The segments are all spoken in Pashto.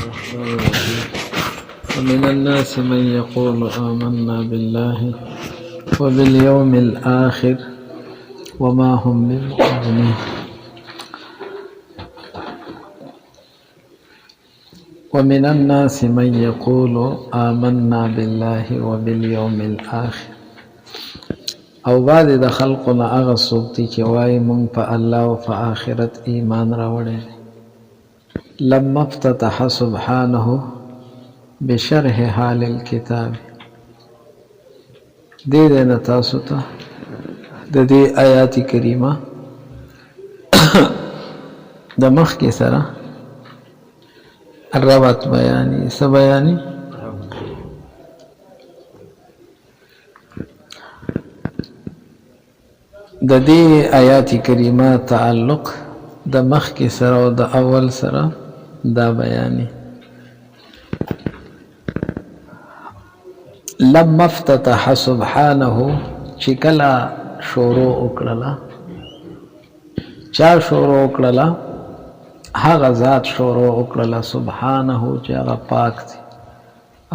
الرحمن الرحيم ومن الناس من يقول آمنا بالله وباليوم الآخر وما هم بمؤمنين ومن الناس من يقول آمنا بالله وباليوم الآخر او بعد د خلقنا هغه څوک دي چې وایي مونږ په الله او په آخرت ایمان راوړی لما افتتح سبحانه بشرح حال الكتاب دې نه تاسو ته د دې آیات کریمه د مخکې سره الربط بیانې څه بیانې د دې آیات کریمه تعلق د مخکې سره او د اول سره دا بیانې لما افتتح سبحانه چې کله شروع وکړله چا شروع وکړله هغه ذات شروع وکړله سبحانه چې هغه پاک دی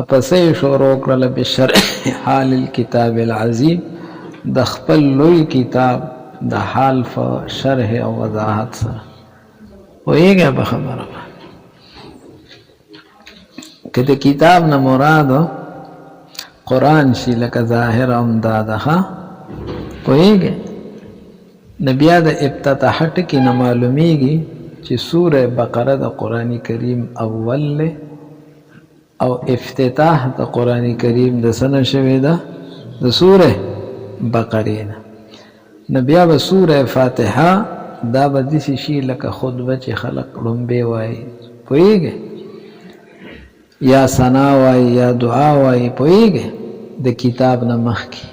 اپسې شروع وکړله بشرح حال الكتاب العظیم د خپل لوی کتاب د حال په شرح او وضاحت سره ویږي په خبره که د کتاب نه مراد قرآن شي لکه ظاهر امدا ده ویږي نبی د افتتاح ټکی نه معلومیږي چې سوره بقره د قرآن کریم اول له او افتتاح د قرآن کریم د سنه شوی ده د سوره بقره نبی به سوره فاتحه دا به دسی شي لکه خطبه چې خلق لومبه وای پویږي یا ثنا وای یا دعا وای پویږي د کتاب نه مخکي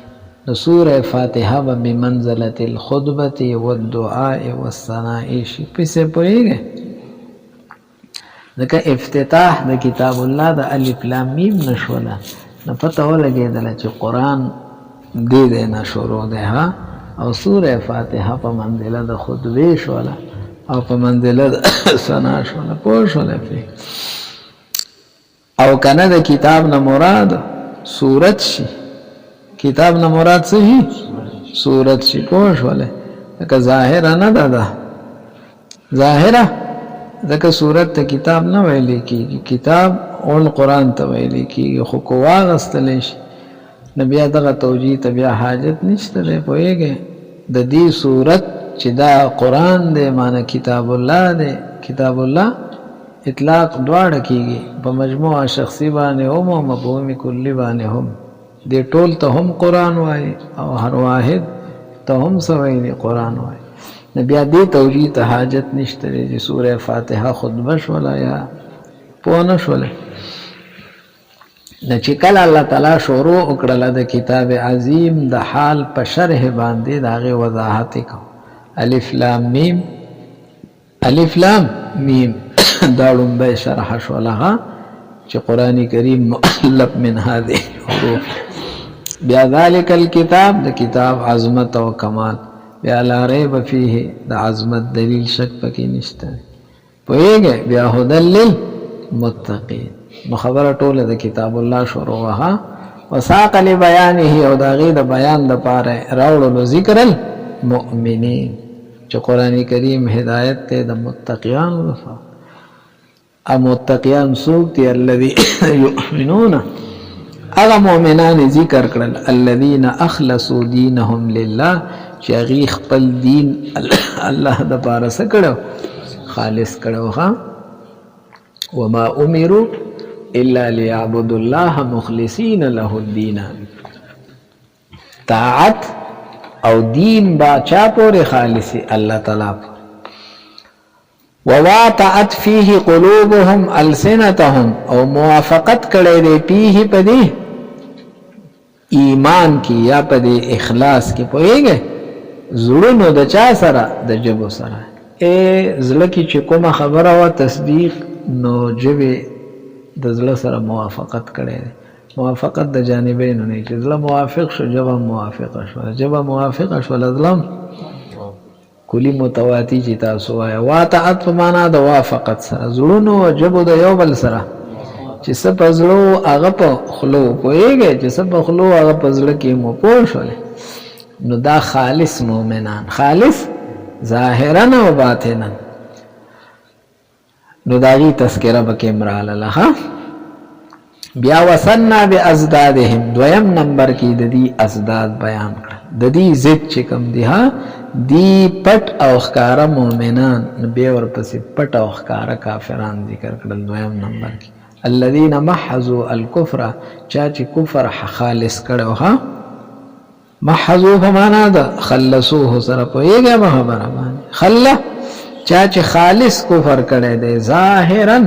د سوره فاتحه به بمنزله الخطبه والدعاء والثناء شي پسې پویږي ځکه افتتاح د کتاب الله د الف لام میم نشوله نه پته ولګېدله چې قرآن دې نه شروع ده ها او سوره فاتحه په منزله د خطبه شوله او په منزله د ثنا شوله پوه شوله او کنه د کتاب نه مراد سورت شي کتاب نه مراد څه شي سورت شي پوه شوله که ظاهر نه ده ظاهره ځکه سورت ته کتاب نه ویل کیږي کتاب اول قرآن ته ویل کیږي خو کو واغستل شي نبی دغه توجیه ته بیا حاجت نشته دی پوهیږي د دې صورت چې دا قرآن دی معنی کتاب الله دی کتاب الله اطلاق دواړه کیږي په مجموعه شخصي باندې هم او مفهوم کلی باندې هم دې ټول ته هم قرآن وای او هر واحد ته هم سوي قرآن وای نبی دې توجیه ته حاجت نشته دی چې سوره فاتحه خطبه شولا یا پوه نه شوله د چې کله الله تعالی شروع وکړله د کتاب عظیم د حال په شرح باندې د هغې وضاحت کو الف لام میم دا لومبی شرح شوله چې قرآن کریم مؤلف من هذه الحروف بیا ذلک الکتاب د کتاب عظمت او کمال بیا لا ریب فیه د عظمت دلیل شک پکې نشته پوهیږئ بیا هدی للمتقین نو خبره ټوله د کتاب الله شروع وها وساق لبیانه او د هغې د بیان دپاره راوړلو ذکر المؤمنین چې قرآن کریم هدایت دی د متقیانو لپاره او متقیان څوک دي الذین یؤمنون هغه مؤمنان ذکر کړل الذین اخلصوا دینهم لله چې هغې خپل دین الله دپاره څه کړو خالص کړو ها وما امروا الا ليعبدوا الله مخلصين له الدين طاعت او دین با چا پورې خالصي الله تعالی وواطعت فيه قلوبهم السنتهم او موافقت کړي دي فيه پدې ایمان کی یا پدې اخلاص کی پوهیږي زړونو د چا سره د جبو سره زړه کی چې کومه خبره وا تصدیق نو جبه د زړه سره موافقت کړي موافقت د جانبین نه چې زړه موافق شو جبه موافق شو جبه موافق شو لازم کلی متواتی چې تاسو وایه واطاعت په معنا د وافقت سره زړونو او ژبو د یو بل سره چې څه په زړه هغه په خولو پوهېږئ چې څه په خولو هغه په زړه کې مو پوه شولې نو دا خالص مؤمنان خالص ظاهرا او باطنا نو داغي تذکرہ پکې مراله لها بیا وسنا بازدادهم دویم نمبر کې د دې ازداد بیان کړ د دې ضد چې کوم دی ها دی پټ او ښکارا مؤمنان به ورپسې پټ او ښکارا کافران ذکر کړل دویم نمبر کې الذين محضوا الكفر چا چې کفر خالص کړو ها محضوا فمانا دا خلصوه سره پوهیږه به خبره باندې خله چا چې خالص کفر کړي دی ظاهرا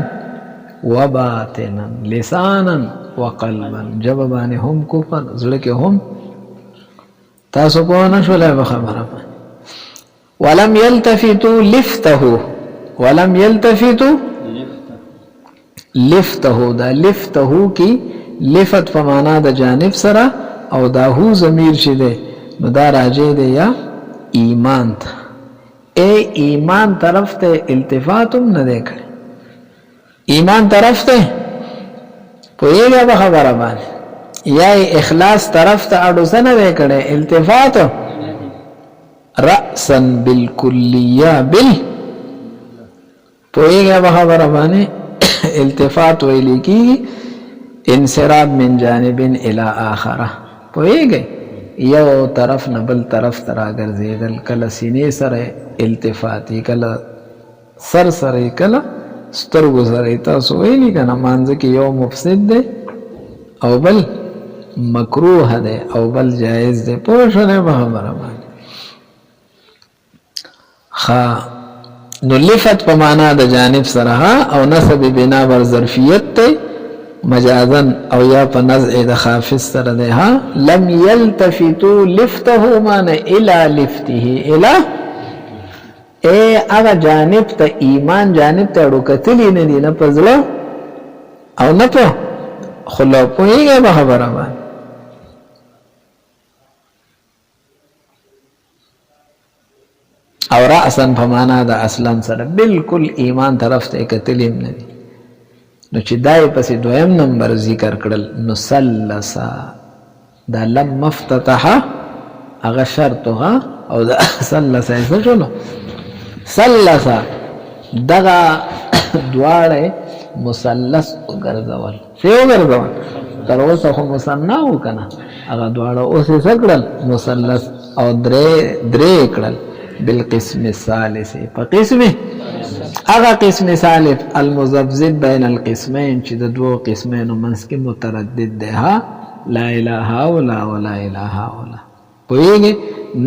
وباطنا لسانا وقلبا جواب باندې هم کفر زړه کې هم تاسو په نه شولای به خبره ولم يلتفتوا لفته ولم يلتفتوا لفته دا لفته کی لفت په معنا د جانب سره او دا هو ضمیر چې دی نو دا راځي دی یا ایمان ته اے ایمان طرف ته التفاتم نه دی کړی ایمان طرف ته پوهیږه به خبره باندې یا اخلاص طرف ته اډو څه نه دی کړی التفات رأسا بالکلیه بل پوهیږه به خبره باندې التفات ویل کی انصراف من جانب الى اخره پوهیږئ یو طرف نه بل طرف ته راګرځېدل کله سینې سره التفاتی کله سر سره کله سترګو سره تاسو ویلي که نه مانځه کې یو مفسد دی او بل مکروه دی او بل جایز دی پوه شولی به خبره باندې نو لفت په معنا د جانب سره او نسب بنا بر ظرفیت ته مجازن او یا په نزع د خافض سره ده ها لم يلتفتوا لفته معنی الى لفته الى اے هغه جانب ته ایمان جانب ته ورکتلی نه دي نه پزله او نه په خلا پوهیږي به خبره باندې او رأسا په معنا د اصلا سره بالکل ایمان طرف ته کتلی نه دي نو چې دای پسې دویم نمبر ذکر کړل نو سلسا دا لم مفتتحه هغه شرطها او دا سلسا څه شنو سلسا دغه دواړه مثلث وګرځول څه وګرځول تر اوسه خو مثنا وکنه هغه دواړه اوس څه کړل مثلث او درې کړل بالقسم الثالث فقسمه اغا قسم ثالث المذبذب بین القسمین چې د دوه قسمینو منځ کې متردد ده ها لا اله الا ولا اله الا پوهیږي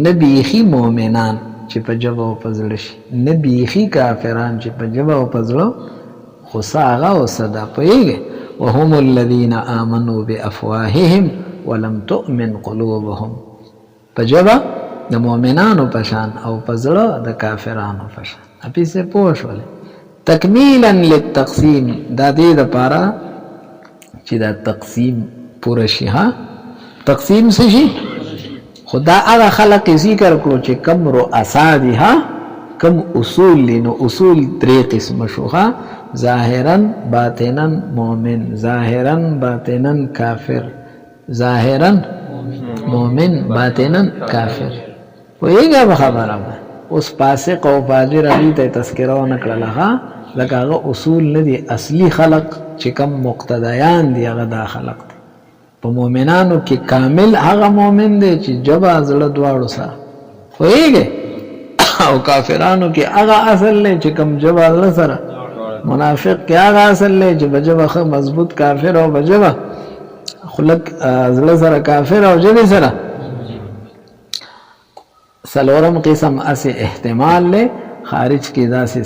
نبیخي مؤمنان چې په جواب او پزړه شي نبیخي کافران چې په جواب او پزړه خو ساغه او صدا پوهیږي وهم الذين امنوا بافواههم ولم تؤمن قلوبهم په جواب د مؤمنانو پشان او پزړه د کافرانو پشان اپی سے پوش ولې تکمیلا للتقسیم دا دې د پاره چې دا تقسیم پوره شي ها تقسیم څه شي خدا هغه خلق ذکر کړو چې کم رؤسا دي ها کم اصول لنو اصول درې قسم شوها ظاهرا باطنا مؤمن ظاهرا باطنا کافر ظاهرا مؤمن باطنا کافر ویګه خبره اوس فاسق او فاجر علی ته تذکرہ نکړه ها لکه هغه اصول نه دي اصلي خلق چې کم مقتدیان دي هغه دا خلق دي په مؤمنانو کې کامل هغه مؤمن دی چې جبا زړه دواړو سره ویګه او کافرانو کې هغه اصل نه چې کم جبا زړه سره منافق کې هغه اصل نه چې بجبا مضبوط کافر او بجبا خلق زړه سره کافر او جبا سره سلورم قسم اسه احتمال له خارج کی داسې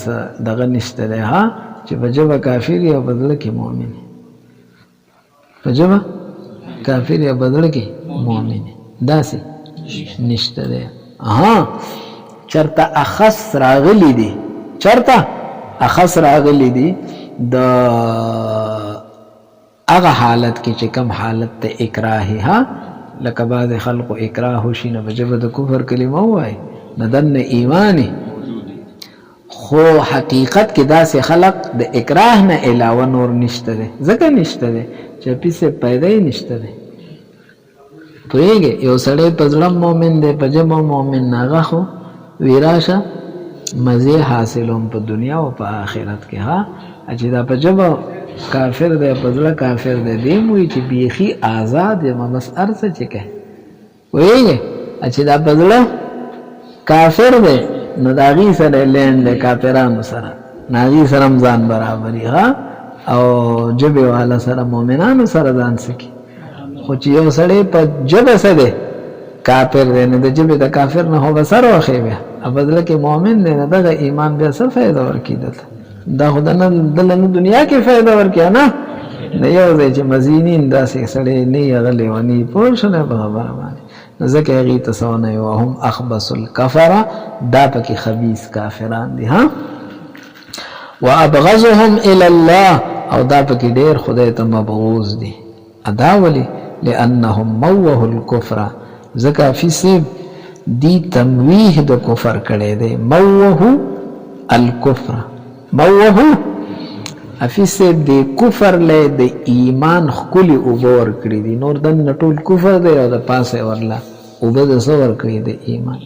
دغه نشته ده ها چې بجبا کافر یا بدل کې مؤمن بجبا کافر یا بدل کې مؤمن داسې نشته ده ها چرته اخص راغلی دي چرته اخص راغلی دي د هغه حالت کې چې کم حالت ته اکراه ها لکه بعض خلق اکراه شي نه بجبه د کفر کلمه وای نه دنه ایمانی خو حقیقت کې داسې خلق د اکراه نه علاوه نور نشته دی ځکه نشته دی چې پیسې پیدا یې نشته دی پوهېږې یو سړی په زړه مؤمن دی په ژبه مؤمن هغه خو ویراشه مزې حاصلوم په دنیا او په آخرت کې ها چې دا په ژبه کافر دی په زړه کافر دی دې موي چې بیخي آزاد یم بس هر څه چې کوي پوهېږې چې دا په زړه کافر دی نو د هغې سره لین دی کافرانو سره نو هغې سره هم ځان برابري ها او ژبې والا سره مؤمنانو سره ځان سکي خو چې یو سړی په ژبه څه دی کافر دی نو د ژبې د کافر نه خو به سر وښی بیا په زړه کې مؤمن دی نو دغه ایمان بیا څه فایده ورکړي دلته دا خو دله نه دنیا کې فایده ورکړي نه د یو ځای چې مزینین داسې سړی نه یې هغه لیوني پوه شولی په خبره باندې نو ځکه هغې ته څه ونه وي وهم اخبث الکفره دا پکې خبیث کافران دي ها وابغضهم الی الله او دا پکې ډېر خدای ته مبغوض دي ادا ولې لانهم موهوا الکفر ځکه فی صیب دی تمویح د کفر کړی دی موهوا الکفر موهوا افی صیب دی کفر لی د ایمان خکلی اوبه ورکړي دي نور دننه ټول کفر دی او د پاسه ورله اوبه د څه ورکړي د ایمان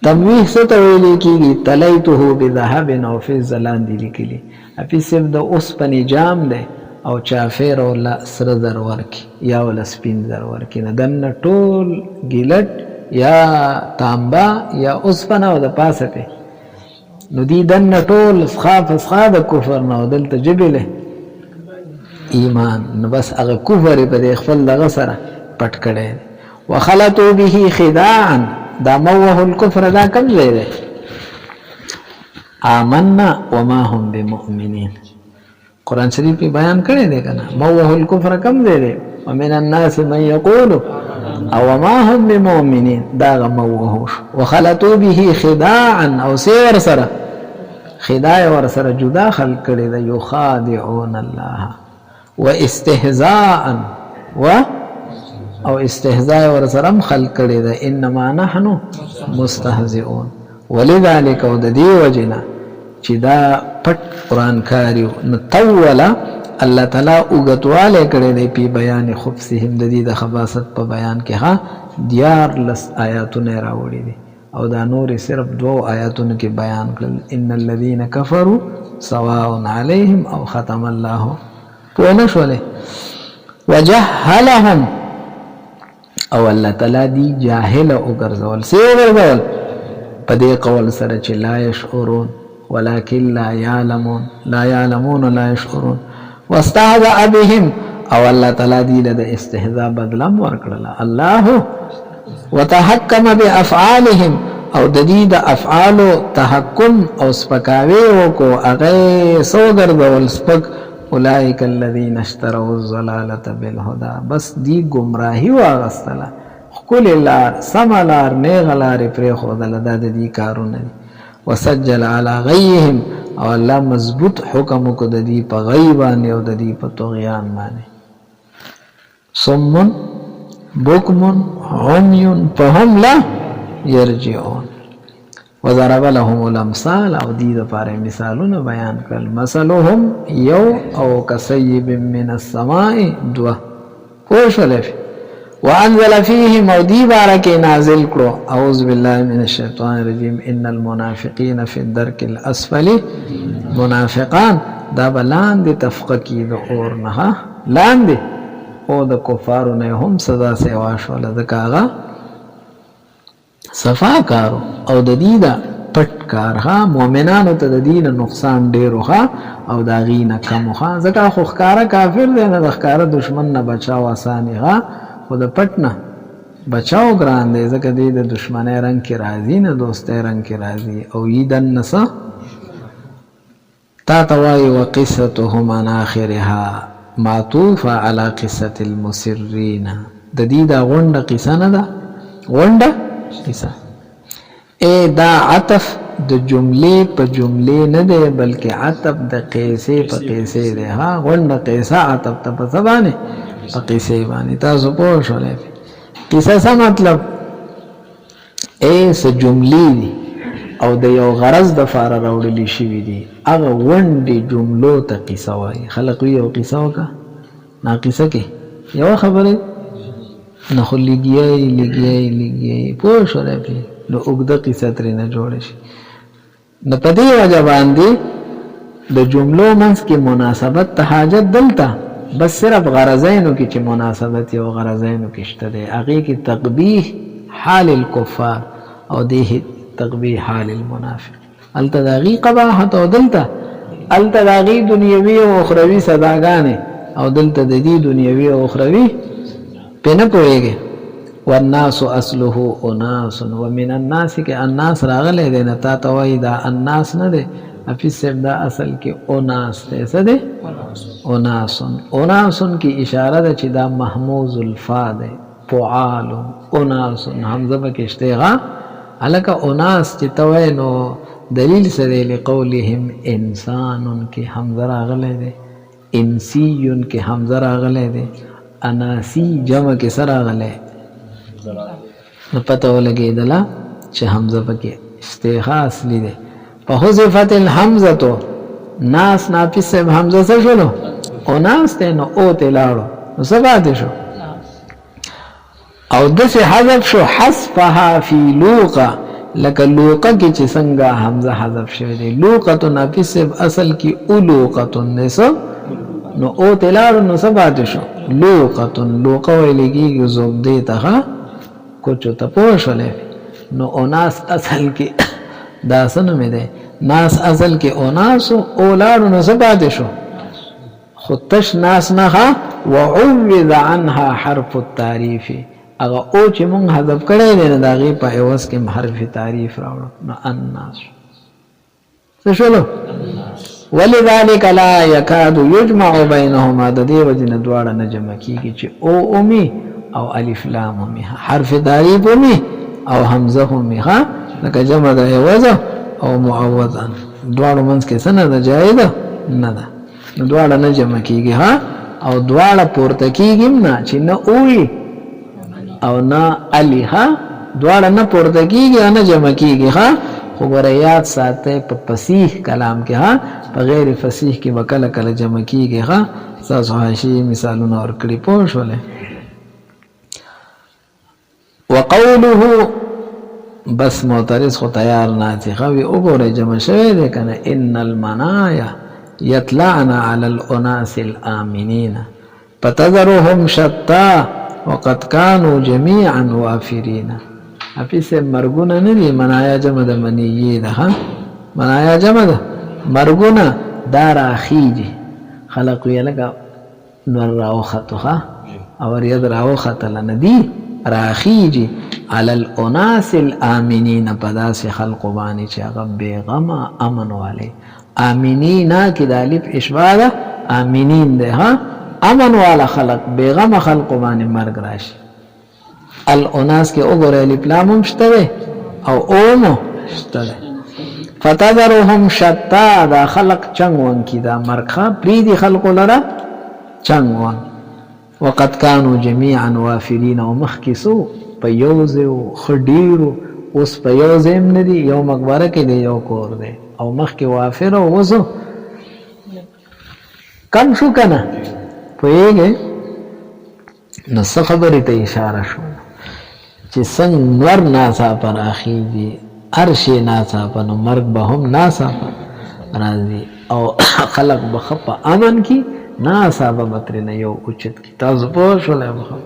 تمویح څه ته ویلی کېږي تلیته بذهب او فضه لاندې لیکلي افی صیب د اوسپنې جام دی او چافیر ولا سره زر ورکي یا ولا سپین زر ورکي نه دننه ټول ګیلټ یا تانبا یا اوسپنه او د پاسه پې نو دی دننه ټول فسخا د کفر نه او دلته ژبې له ایمان نو بس هغه کفر یې په دې خپل دغه سره پټ کړی دی وخلطوا به خداعا دا موه الکفر دا کوم ځای دی آمنا وما هم بمؤمنین قرآن شریف پہ بیان کرے دے کنا موہ الکفر کم دے دے ومن الناس من یقول او ما هم بمؤمنین داغ موہوش وخلطو به خداعا او سیر سر خداع ور سر جدا خلق کرے دے یخادعون اللہ و استہزاءا و او استہزاء ور سرم خلق کرے دے انما نحن مستہزئون ولذالک او دی وجنا چې دا پټ قرآن کاریو نو تولا الله تعالی اوږدوالی کړی دی پی بیان خبثهم د دې د خباثت په بیان کې ها 14 آیاتونه یې راوړي دي او دا نورې صرف 2 آیاتونو کې بیان کړل ان الذین کفروا سواء علیهم او ختم الله پوه نه شولې وجهلهم او الله تعالی دی جاهل وګرځول څه وګرځول په دې قول سره چې لا یشعرون ولكن لا يعلمون ولا يشعرون واستهزأ بهم او الله تعالی دی له استهزاء بدلم ورکړه الله وتحكم بافعالهم او د دې د افعال تحکم او سپکاوي وکړو هغه سو ګرځول سپک اولئک الذين اشتروا الضلاله بالهدى بس دی گمراهي واغستله خپل لار سملار نه غلار پرې خو دلته د دې کارونه وسجل على غيهم او الله مضبوط حکم کو د دې په غیبان او د دې په طغیان باندې صم بكم عمي فهم لا يرجعون وضرب لهم الامثال او دې لپاره مثالونه بیان کړل مثلهم یو او کسیب من السماء دوا پوښلف وانزل فيهم ودي بارك نازل کرو اعوذ بالله من الشیطان الرجیم ان المنافقین فی الدرک الاسفل منافقان دا بلاند تفقکی د اور نه لاند او د کفارو نه هم سزا سیوا شول د کاغه صفا کارو او د دې دا پټ کار ها مؤمنانو ته د دین نقصان ډیر ها او دا غینه کم ها ځکه خو ښکارا کافر دی نه د ښکارا دشمن نه بچاو اسانه ها خو د پټ نه بچاو ګران دی ځکه دی د دشمنی رنگ کې راځي نه دوستۍ رنگ کې راځي او ایدن نسا تا توای وقصتهم عن آخرها معطوفه على قصه المسرين د دې دا غونډه قصه نه ده غونډه قصه دا عطف د جملې په جملې نه دی بلکې عطف د قیسې په قیسې دی ها غونډه قیسه عطف ته په زبانه په قیسې باندې تاسو پوه شولې قیسه څه مطلب س جملې دي او د یو غرض د فار راوړل شي دي هغه وندي جملو ته قصه وایي خلق یو قصه وکا نا قصه کې یو خبره نه خو لګي پوه شو راځي نو وګړه قصه ترې نه جوړ شي نو په دې وجه باندې د جملو منځ کې مناسبت ته حاجت دلته بس صرف غرضینو کې چې مناسبت یو غرضینو کې شته دی هغه کې تقبیح حال الكفار او دې تقبیح حال المنافق التداغي قباحت او دلته التداغي دنیوي او اخروی صداګانې او دلته د دې دنیوي او اخروی په نه پوهیږي والناس اصله اناس ومن الناس کې الناس راغله دي نه تا توي دا الناس نه دي افیس دا اصل کې اناس ته څه دي اناس کی اشاره ده چې دا محموز الفا ده فعال اناس حمزه کې اشتغا الکه اناس چې توي نو دلیل سره لقولهم انسان کې حمزه راغله دي انسی کې حمزه راغله دي اناسی جمع کې سره راغله نو پته ولګیدله چې حمزه پکې استغاث اصلي ده په حذفت الحمزه تو ناس نافس سے حمزه سره شلو او ناس ته نو او ته لاړو نو سبا دې شو او دسه حذف شو حذفها فی لوقا لکه لوقا کې چې څنګه حمزه حذف شوی دی لوقا تو نافس اصل کې اولوقا نسو نو او ته لاړو نو سبا دې شو لوقا ویلږي زوبدې ته کچھ تپوشلے نو اوناس اصل کی داسن میں دے ناس اصل کی اوناسو اولادو نسبادشو خودتش ناس نخا وعوض عنها حرف التعریفی اگا او چی مونگ حضب کرے دینا داغی پا ایوز کم حرف تعریف راوڑو نو الناس سشلو ولذالک لا یکاد یجمع بینهما دا دی وجن دوارا نجمکی کی چی او امی او الف لام می حرف تعریف می او حمزه می ها لکه جمع د ایوازه او معوضا دواړو منځ کې څنګه ده جایز نه ده نو دواړه نه جمع کیږي ها او دواړه پورته کیږي نه چې نه اوي او نه الی ها دواړه نه پورته کیږي نه جمع کیږي ها خو غریات ساته په فصیح کلام کې ها په غیر فصیح کې وکړه کله جمع کیږي ها تاسو حاشیه مثالونه ورکړي پوه شولې وقوله بس معترض خو تیار ناتی خوی اگوره جمع شوی ده کنه ان المنایا یطلعن علی الاناس الامنین فتذرهم شتا وقد كانوا جميعا وافرین اپیس مرگونا ندی منایا جمع ده منیی ده منایا جمع ده مرگونا دار آخیجی خلقوی لگا نور راو خطو اور ید راو خط لندی راخیجی علی الاناس الامنین پداس خلق بانی چه اغا بیغما امن والے آمینینا کی دالیب اشباہ دا آمینین دے ہاں امن والا خلق بیغما خلق بانی مرگ راشی الاناس کے اگر الپلامم شتوے او اومو شتوے فتذرهم شتا دا خلق چنگوان کی دا مرگ خواه پریدی خلقو لرا چنگوان وقد كانوا جميعا وافرين ومخكسو پيوزو خډيرو اوس پيوزم ندي یو مقبره کې دی یو کور دی او مخکې وافر او وسو کم شو کنه پوهیږي نو څه خبرې ته اشاره شو چې څنګه نور ناسا پر اخیږي ارشي ناسا پر مرګ به هم ناسا راځي او خلق بخپ امن کی ناسا بمترنا یو اوچت کی تاسو په شولای بخو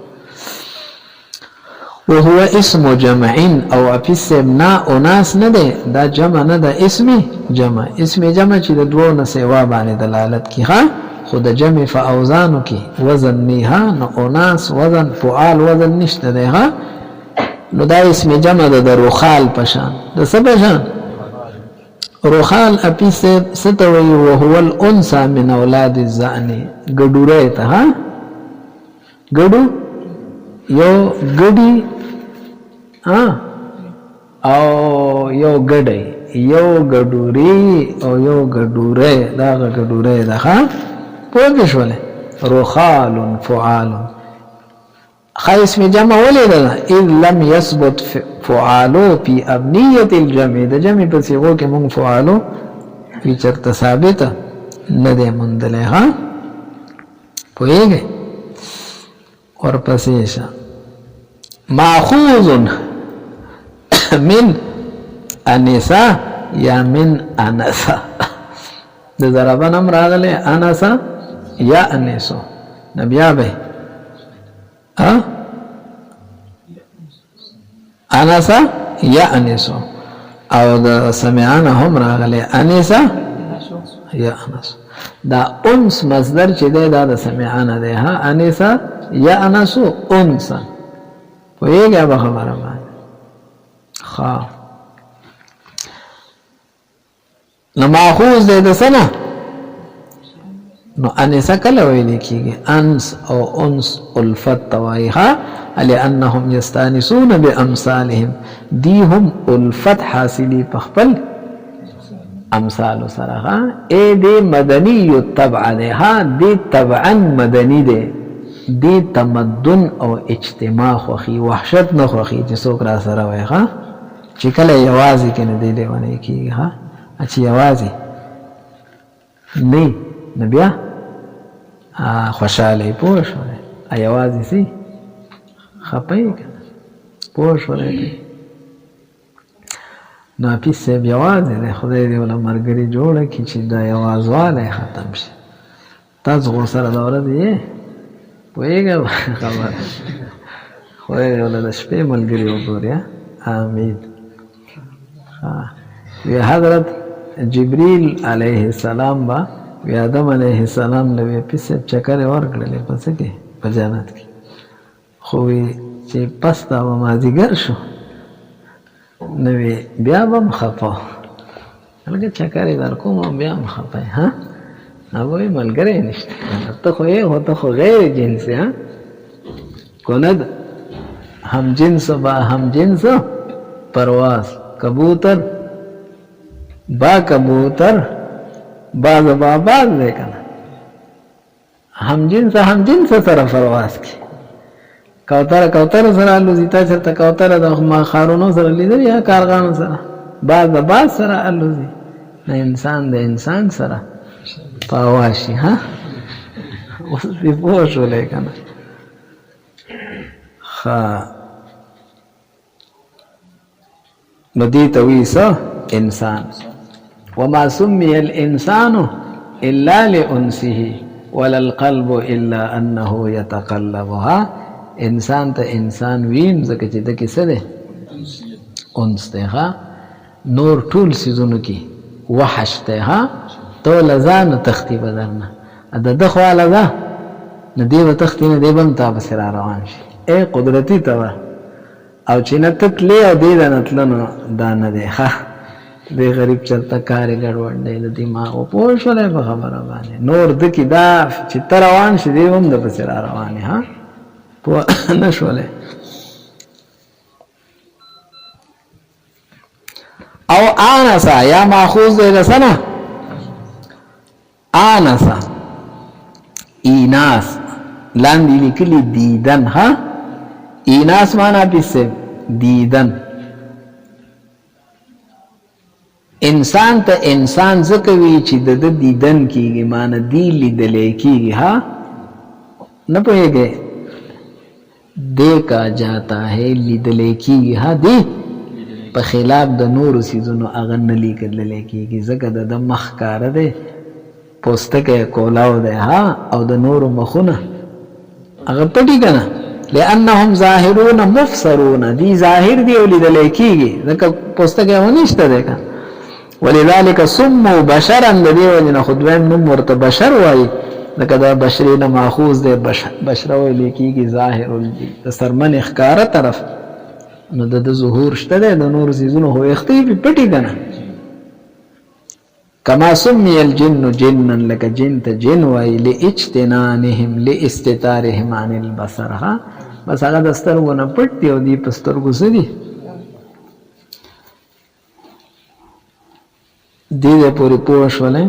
وهو اسم جمعين او اپسمنا اناس نه ده دا جمع نه ده اسم جمع چې د دوه نه سیوا باندې دلالت کی ها خود جمع فاوزانو کی وزن نیها نو اناس وزن فعال وزن نشته ده ها نو دا اسم جمع ده روخال پشان د سبشان روخال اپیس ستوي وهو الانثى من اولاد الزان ګډوره ته ها ګډو یو ګډي او یو ګډي یو ګډوري او یو ګډوره دا ګډوره ده ها پوه شولې روخال فعال خاص میں جمع ولې ده اذ لم يثبت فعالو فی ابنیت الجمع د جمع په صيغو کې مونږ فعالو فی چرته ثابت نه ده مندله ها پوهیږئ ورپسې شه ماخوذ من انسا یا من انسا د ضربه نم راغلی انسا یا انسو نبیا به انسا یا انسو او د سمعان هم راغلی انسا یا انسو دا انس مصدر چې دی دا د سمعان دی ها انسا یا انسو انسا پوهیږئ به خبره باندې ښه نو ماخوذ دی د څه نه نو انسه کله ویل کېږي انس او انس الفت ته وایي ها لانهم یستانسون بامثالهم دی هم الفت حاصلي په خپل امثالو سره ها ای دی مدنی الطبع دی ها دی طبعا مدنی دی دی تمدن او اجتماع خوخي وحشت نه خوخي چې څوک را سره وای ها چې کله یوازې کې نه دی لیونی کېږي ها چې یوازې نه بیا خوشحاله پوه شولی یوازې سي خپه یې که پوه شولی نو حافظ صاحب یوازې دی خدای دې وله ملګري جوړه کړي چې دا یوازوالی ختم شي تاسو خو سره د ورځې یې پوهېږه خبره خدای دې وله د شپې ملګري وګوري امین وی حضرت جبریل علیه السلام با وی آدم علیه السلام لوی پیسه چکر ورکړلې پس کې په جنت کې خو چې پس دا مازیګر شو نو بیا به خفه هغه چکر در کوم بیا خفه ها هغه ملګری نشته ته خو یې هو ته خو غیر جنس ها کند هم جنس با هم جنس پرواز کبوتر با کبوتر باز با باز دے کنا هم جنس سره پرواز کی کوتر سره الوزی تا چرته کوتر د خارونو سره لیدل یا کارغانو سره باز د باز سره الوزی نه انسان د انسان سره پاواشي ها اوس په پوه شولې کنه ها ندی تویسا انسان وما سمي الانسان الا لانسه ولا القلب الا انه يتقلبها انسان ته انسان ویم ځکه چې د کیسه ده انس ته ها نور ټول سيزونو کې وحش ته ها تو لزان تختی بدرنه د دخواله ده ندی و تختی نه دی بم تا بسر روان شي اے قدرتی ته او چې نه تتلې او دې نه تلنو دا نه دی ها دې غریب چرته کارې ګډوډ دی د دماغ او پوه شولې په خبره باندې نور د کې دا چې تر روان شي دی هم د بسر روانه ها پوه نه شولې او انسا یا ماخوذ دی لسنه انسا ایناس لاندې لیکلي دیدن ها ایناس مانا پیسه دیدن انسان ته انسان زکوي چې د دیدن کیږي مانا دی لیدلې کیږي ها نه پوهیږي دیکھا جاتا ہے لیدلې کیږي ها دی په خلاف د نور سيزونو اغه نه لیکلې کیږي زکه د مخ کار ده پوستکه کولاو ده ها او د نور مخونه اغه پټی کنه لانهم ظاهرون مفسرون دي ظاهر دی ولیدل کیږي ځکه پوستکه ونیشته ده کنه ولذلك سموا بشرا الذي وجن خدوان نوم ورته بشر وای ځکه دا بشرین ماخوذ ده بشر ویل کیږي ظاهر دی د سرمن اخکار طرف نو د ظهور شته ده د نور سيزونو هو اختي پټی کنه کما سمي الجن جنا لك جنت جن وای لاجتنانهم لاستتارهم عن البصر ها بس هغه دسترګو نه پټ دی او دی پسترګو سدي دې پوری پوښولې